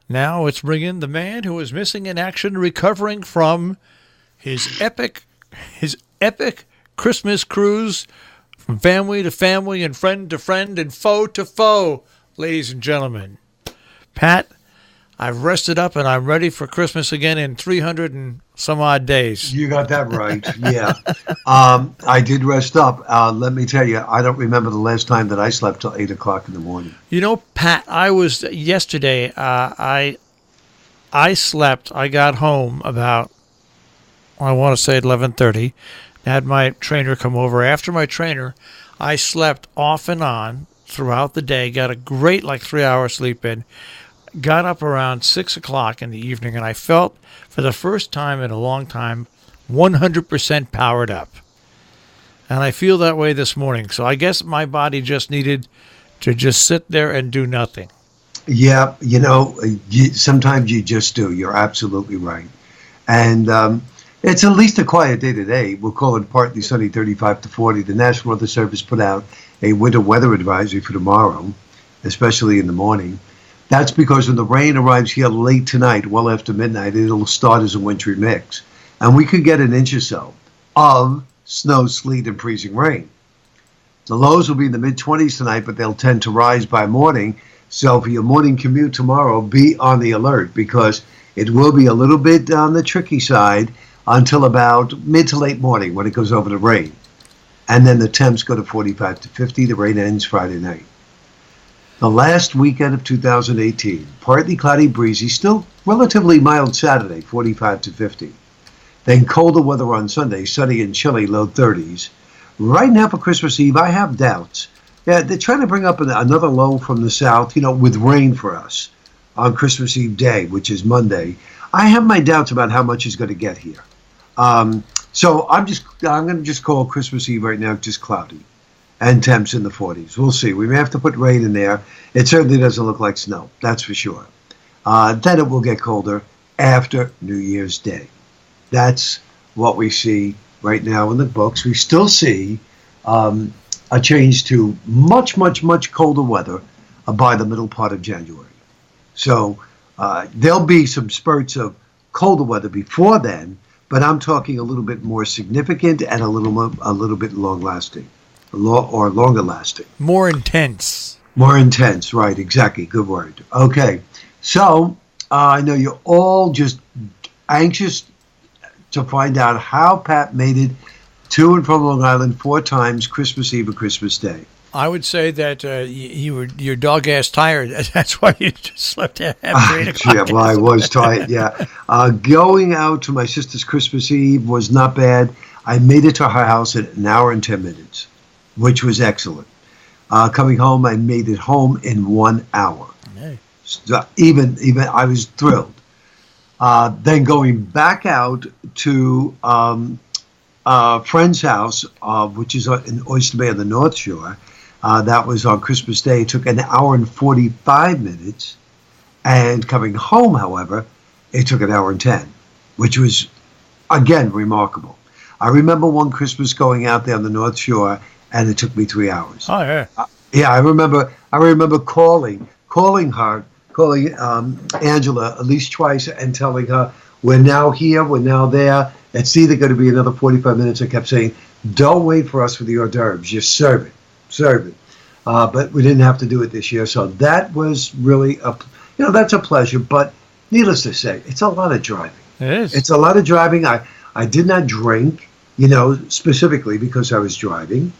Now let's bring in the man who is missing in action, recovering from his epic Christmas cruise from family to family and friend to friend and foe to foe, ladies and gentlemen. Pat, I've rested up and I'm ready for Christmas again in 300 and some odd days. You got that right. Yeah. I did rest up. Let me tell you, I don't remember the last time that I slept till 8 o'clock in the morning. You know, Pat, I was yesterday, I slept, I got home about, I want to say 11:30. Had my trainer come over. After my trainer, I slept off and on throughout the day, got a great 3-hour sleep in. Got up around 6 o'clock in the evening, and I felt, for the first time in a long time, 100% powered up. And I feel that way this morning. So I guess my body just needed to just sit there and do nothing. Yeah, sometimes you just do. You're absolutely right. And it's at least a quiet day today. We'll call it partly sunny, 35 to 40. The National Weather Service put out a winter weather advisory for tomorrow, especially in the morning. That's because when the rain arrives here late tonight, well after midnight, it'll start as a wintry mix. And we could get an inch or so of snow, sleet, and freezing rain. The lows will be in the mid-20s tonight, but they'll tend to rise by morning. So for your morning commute tomorrow, be on the alert because it will be a little bit on the tricky side until about mid to late morning when it goes over to rain. And then the temps go to 45 to 50. The rain ends Friday night. The last weekend of 2018, partly cloudy, breezy, still relatively mild Saturday, 45 to 50. Then colder weather on Sunday, sunny and chilly, low 30s. Right now for Christmas Eve, I have doubts. Yeah, they're trying to bring up another low from the south, with rain for us on Christmas Eve day, which is Monday. I have my doubts about how much is going to get here. So I'm going to just call Christmas Eve right now just cloudy. And temps in the 40s. We'll see. We may have to put rain in there. It certainly doesn't look like snow. That's for sure. Then it will get colder after New Year's Day. That's what we see right now in the books. We still see a change to much, much, much colder weather by the middle part of January. So there'll be some spurts of colder weather before then, but I'm talking a little bit more significant and a little bit long-lasting. Or longer lasting. More intense. More intense, right, exactly. Good word. Okay, so I know you're all just anxious to find out how Pat made it to and from Long Island 4 times Christmas Eve and Christmas Day. I would say that you're dog-ass tired. That's why you just slept after 8 o'clock. Yeah, well, I was tired, yeah. Going out to my sister's Christmas Eve was not bad. I made it to her house in an hour and 10 minutes. Which was excellent. Coming home, I made it home in 1 hour. Hey. So even I was thrilled. Then going back out to a friend's house, which is in Oyster Bay on the North Shore. That was on Christmas Day. It took an hour and 45 minutes. And coming home, however, it took an hour and 10, which was, again, remarkable. I remember one Christmas going out there on the North Shore, and it took me 3 hours. Oh yeah. Yeah, I remember calling Angela at least twice and telling her we're now here, we're now there. It's either going to be another 45 minutes. I kept saying, don't wait for us for the hors d'oeuvres, just serve it. But we didn't have to do it this year, so that was really that's a pleasure. But needless to say, it's a lot of driving. It is. It's a lot of driving. I did not drink, specifically because I was driving.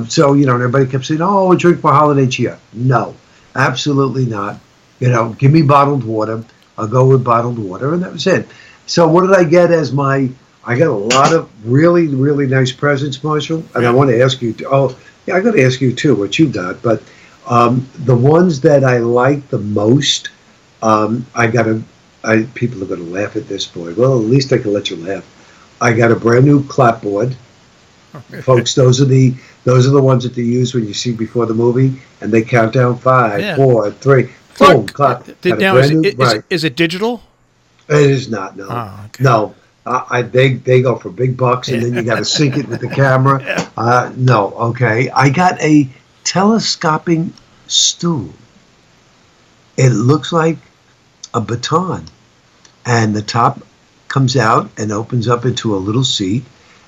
So, everybody kept saying, oh, we'll drink for holiday cheer. No, absolutely not. Give me bottled water. I'll go with bottled water. And that was it. So what did I get I got a lot of really, really nice presents, Marshall. And I want to ask you, I got to ask you too, what you got. But the ones that I like the most, people are going to laugh at this, boy. Well, at least I can let you laugh. I got a brand new clapboard. Folks, those are the ones that they use when you see before the movie, and they count down 5, 4, 3, boom, clap. Now, is it digital? It is not. No, okay. No. They go for big bucks, and then you got to sync it with the camera. No, okay. I got a telescoping stool. It looks like a baton, and the top comes out and opens up into a little seat,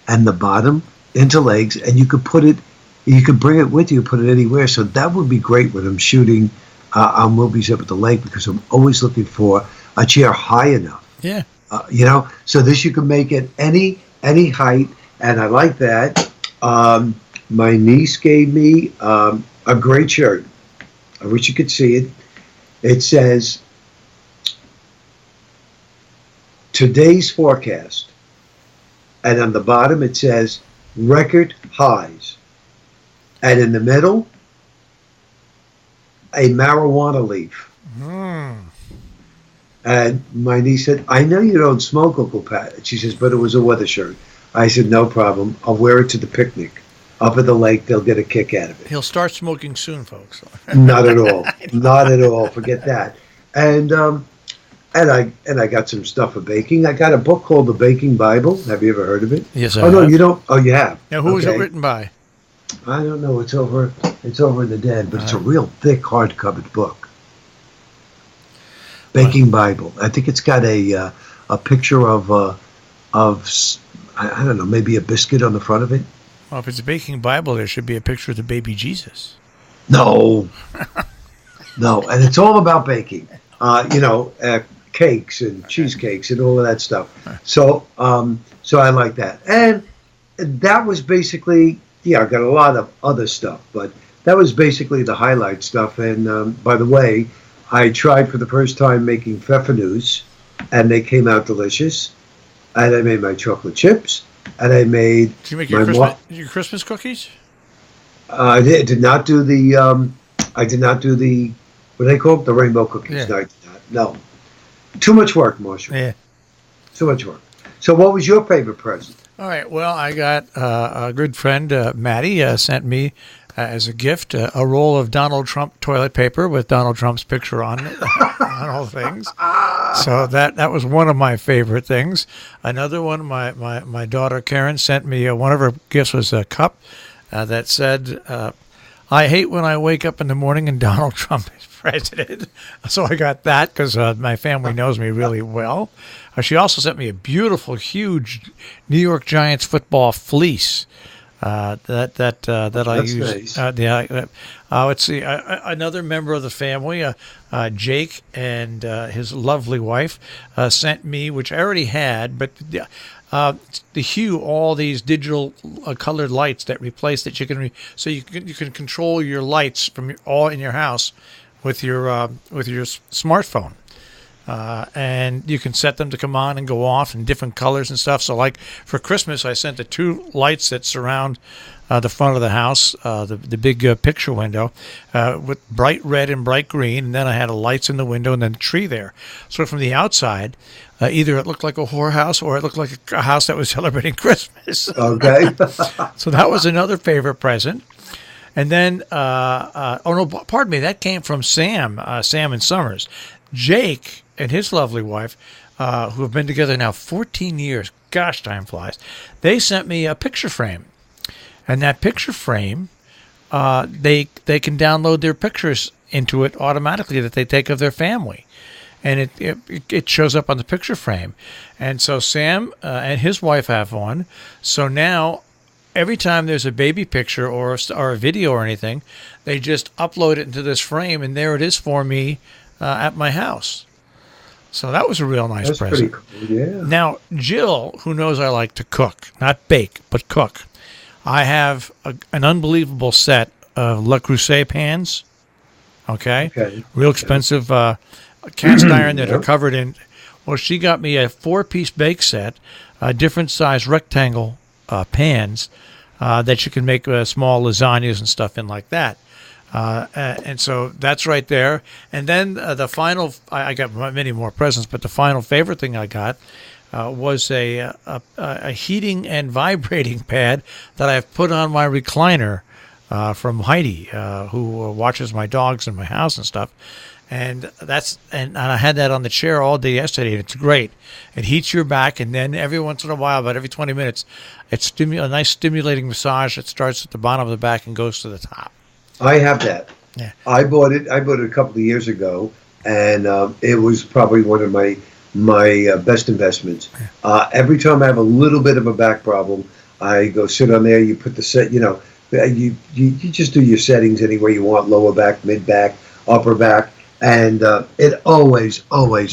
and the bottom into legs, and you could bring it with you, put it anywhere. So that would be great when I'm shooting our movies up at the lake, because I'm always looking for a chair high enough. Yeah. So this you can make it any height, and I like that. My niece gave me a great shirt. I wish you could see it. It says, today's forecast. And on the bottom it says, record highs. And in the middle, a marijuana leaf. And my niece said, I know you don't smoke, Uncle Pat. She says, but it was a weather shirt. I said, no problem. I'll wear it to the picnic. Up at the lake, they'll get a kick out of it. He'll start smoking soon, folks. Not at all. Not at all. Forget that. And I got some stuff for baking. I got a book called The Baking Bible. Have you ever heard of it? Yes, I have. Oh, no, you don't? Oh, you have? Now, who was it written by? I don't know. It's over in the den, but it's a real thick, hard-covered book. Baking Bible. I think it's got a picture of I don't know, maybe a biscuit on the front of it. Well, if it's a baking Bible, there should be a picture of the baby Jesus. No. No, and it's all about baking. Cakes and cheesecakes and all of that stuff. So I like that. And that was basically, I got a lot of other stuff, but that was basically the highlight stuff. And by the way, I tried for the first time making pfeffernusse, and they came out delicious. And I made my chocolate chips, and I made. Did you make your Christmas cookies? I did not do the. I did not do the. What do they call it? The rainbow cookies. Yeah. No, I did not. No. Too much work, Marshall. Yeah. Too much work. So, what was your favorite present? All right. Well, I got a good friend, Maddie, sent me as a gift a roll of Donald Trump toilet paper with Donald Trump's picture on it, on all things. So that was one of my favorite things. Another one, my daughter Karen sent me, one of her gifts was a cup that said, I hate when I wake up in the morning and Donald Trump is president. So I got that because my family knows me really well. She also sent me a beautiful, huge New York Giants football fleece. That I use. Nice. Let's see. Another member of the family, Jake, and his lovely wife sent me, which I already had, but the Hue, all these digital colored lights that replace that you can, so you can control your lights from all in your house with your smartphone. And you can set them to come on and go off in different colors and stuff. So, like for Christmas, I sent the 2 lights that surround the front of the house, the big picture window, with bright red and bright green. And then I had lights in the window and then a tree there. So from the outside, either it looked like a whorehouse or it looked like a house that was celebrating Christmas. Okay. So that was another favorite present. And then, pardon me, that came from Sam and Summers. Jake and his lovely wife, who have been together now 14 years, gosh, time flies, they sent me a picture frame. And that picture frame, they can download their pictures into it automatically that they take of their family. And it shows up on the picture frame. And so Sam and his wife have one. So now every time there's a baby picture or a video or anything, they just upload it into this frame, and there it is for me at my house. So that was a real nice present. That's pretty cool, yeah. Now, Jill, who knows I like to cook, not bake, but cook, I have an unbelievable set of Le Creuset pans, okay? Real expensive cast iron that are covered in. Well, she got me a 4-piece bake set, different size rectangle pans that you can make small lasagnas and stuff in like that. And so that's right there. And then the final, I got many more presents, but the final favorite thing I got was a heating and vibrating pad that I've put on my recliner from Heidi, who watches my dogs in my house and stuff. And I had that on the chair all day yesterday, and it's great. It heats your back, and then every once in a while, about every 20 minutes, it's a nice stimulating massage that starts at the bottom of the back and goes to the top. I have that. Yeah. I bought it a couple of years ago, and it was probably one of my best investments. Every time I have a little bit of a back problem, I go sit on there. You put the set, you just do your settings any way you want: lower back, mid back, upper back, and it always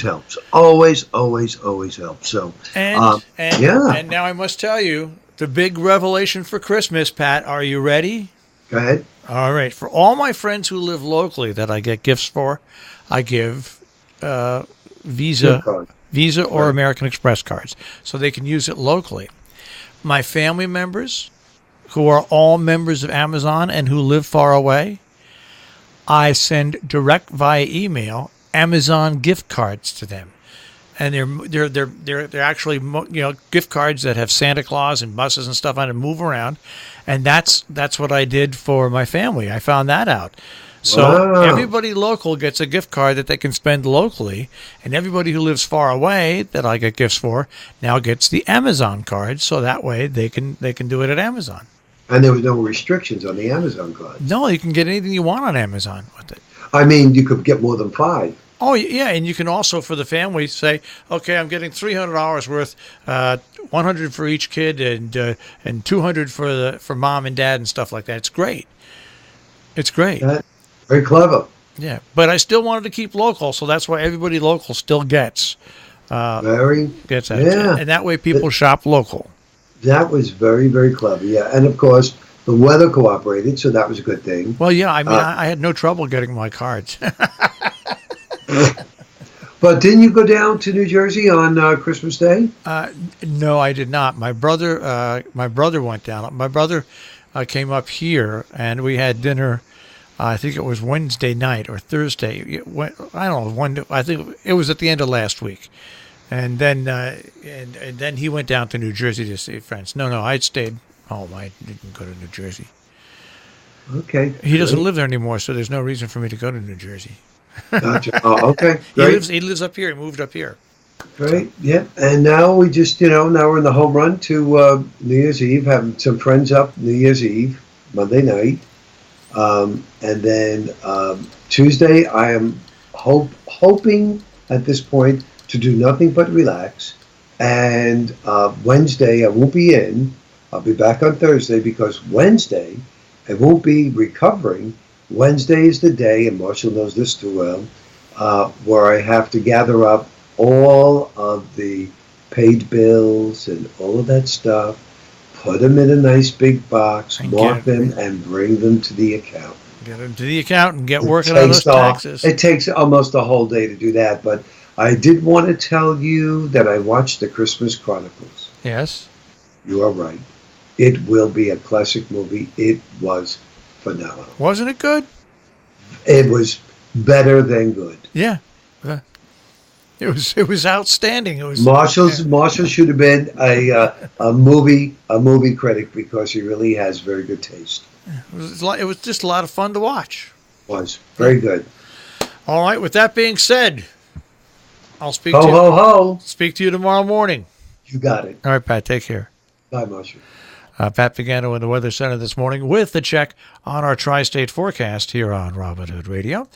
helps. Always helps. So, yeah. And now I must tell you the big revelation for Christmas, Pat. Are you ready? Go ahead. All right. For all my friends who live locally that I get gifts for, I give Visa or American Express cards so they can use it locally. My family members who are all members of Amazon and who live far away, I send direct via email Amazon gift cards to them. And they're actually gift cards that have Santa Claus and buses and stuff on it, move around, and that's what I did for my family. I found that out. So everybody local gets a gift card that they can spend locally, and everybody who lives far away that I get gifts for now gets the Amazon card. So that way they can do it at Amazon. And there was no restrictions on the Amazon card. No, you can get anything you want on Amazon with it. I mean, you could get more than 5. Oh, yeah, and you can also, for the family, say, okay, I'm getting $300 worth, 100 for each kid, and 200 for mom and dad and stuff like that. It's great. It's great. Very clever. Yeah, but I still wanted to keep local, so that's why everybody local still gets that. Yeah. And that way people shop local. That was very, very clever. Yeah, and of course the weather cooperated, so that was a good thing. Well, yeah, I mean, I had no trouble getting my cards. But didn't you go down to New Jersey on Christmas Day? No, I did not. My brother went down. My brother came up here, and we had dinner. I think it was Wednesday night or Thursday. I don't know. I think it was at the end of last week, and then and then he went down to New Jersey to see friends. No, I stayed home. I didn't go to New Jersey. Okay. He doesn't live there anymore, so there's no reason for me to go to New Jersey. Gotcha. Oh, okay. Great. He lives up here. He moved up here. Great. So. Yeah. And now we just, now we're in the home run to New Year's Eve, having some friends up New Year's Eve, Monday night. And then Tuesday, I am hoping at this point to do nothing but relax. And Wednesday, I won't be in. I'll be back on Thursday because Wednesday, I won't be recovering. Wednesday is the day, and Marshall knows this too well, where I have to gather up all of the paid bills and all of that stuff, put them in a nice big box, mark them, and bring them to the account. Get them to the account and get working on those taxes. It takes almost a whole day to do that, but I did want to tell you that I watched the Christmas Chronicles. Yes. You are right. It will be a classic movie. It was phenomenal. Wasn't it good? It was better than good. Yeah. It was outstanding. It was Marshall should have been a movie critic because he really has very good taste. It was just a lot of fun to watch. It was very good. All right. With that being said, I'll speak to you. Speak to you tomorrow morning. You got it. All right, Pat. Take care. Bye, Marshall. Pat Pagano in the Weather Center this morning with the check on our tri-state forecast here on Robin Hood Radio.